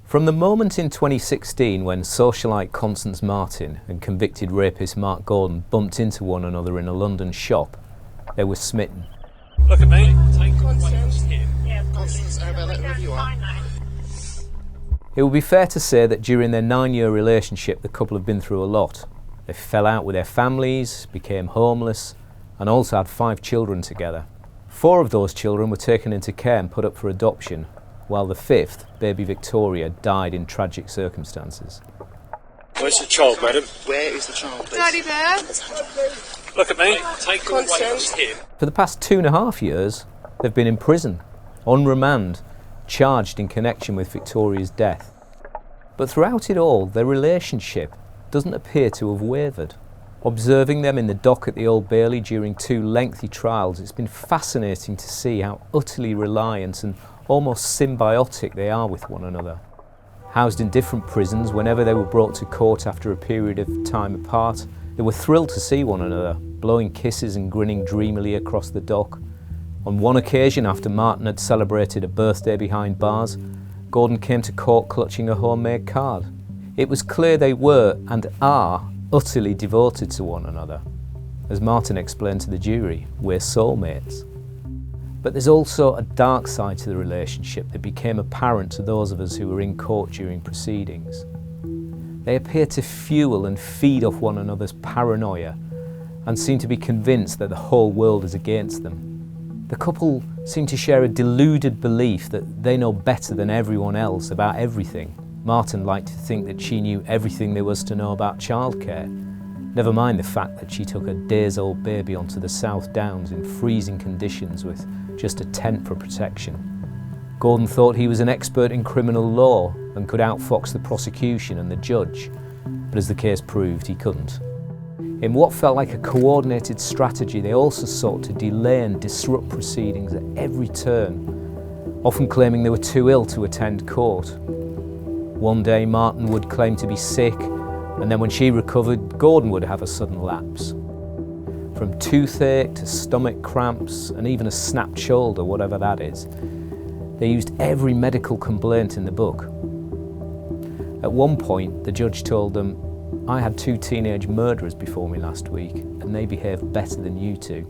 From the moment in 2016 when socialite Constance Marten and convicted rapist Mark Gordon bumped into one another in a London shop, they were smitten. Look at me. Take Constance. Yeah, Constance, you are. It would be fair to say that during their 9-year relationship, the couple have been through a lot. They fell out with their families, became homeless, and also had 5 children together. 4 of those children were taken into care and put up for adoption, while the 5th, baby Victoria, died in tragic circumstances. Where's the child, madam? Where is the child, please? Daddy bear. Look at me. Take her away from Constance. him. For the past 2.5 years, they've been in prison, on remand, charged in connection with Victoria's death. But throughout it all, their relationship doesn't appear to have wavered. Observing them in the dock at the Old Bailey during 2 lengthy trials, it's been fascinating to see how utterly reliant and almost symbiotic they are with one another. Housed in different prisons, whenever they were brought to court after a period of time apart, they were thrilled to see one another, blowing kisses and grinning dreamily across the dock. On one occasion, after Marten had celebrated a birthday behind bars, Gordon came to court clutching a homemade card. It was clear they were and are utterly devoted to one another. As Marten explained to the jury, we're soulmates. But there's also a dark side to the relationship that became apparent to those of us who were in court during proceedings. They appear to fuel and feed off one another's paranoia and seem to be convinced that the whole world is against them. The couple seem to share a deluded belief that they know better than everyone else about everything. Marten liked to think that she knew everything there was to know about childcare, never mind the fact that she took a days-old baby onto the South Downs in freezing conditions with just a tent for protection. Gordon thought he was an expert in criminal law and could outfox the prosecution and the judge, but as the case proved, he couldn't. In what felt like a coordinated strategy, they also sought to delay and disrupt proceedings at every turn, often claiming they were too ill to attend court. One day Marten would claim to be sick, and then when she recovered, Gordon would have a sudden lapse. From toothache to stomach cramps and even a snapped shoulder, whatever that is, they used every medical complaint in the book. At one point, the judge told them, "I had 2 teenage murderers before me last week, and they behaved better than you 2.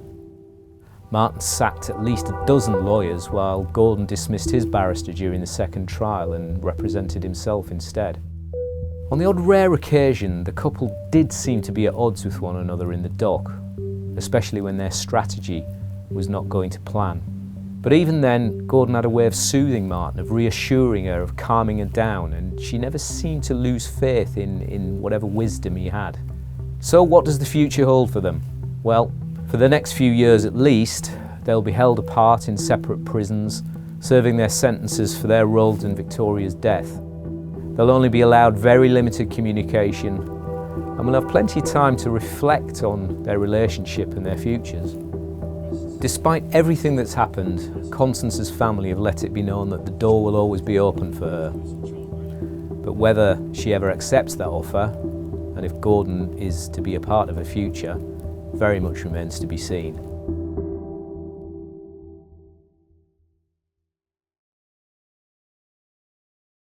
Marten sacked at least a dozen lawyers, while Gordon dismissed his barrister during the second trial and represented himself instead. On the odd rare occasion, the couple did seem to be at odds with one another in the dock, especially when their strategy was not going to plan. But even then, Gordon had a way of soothing Marten, of reassuring her, of calming her down, and she never seemed to lose faith in whatever wisdom he had. So what does the future hold for them? Well, for the next few years at least, they'll be held apart in separate prisons, serving their sentences for their roles in Victoria's death. They'll only be allowed very limited communication, and will have plenty of time to reflect on their relationship and their futures. Despite everything that's happened, Constance's family have let it be known that the door will always be open for her. But whether she ever accepts that offer, and if Gordon is to be a part of her future, very much remains to be seen.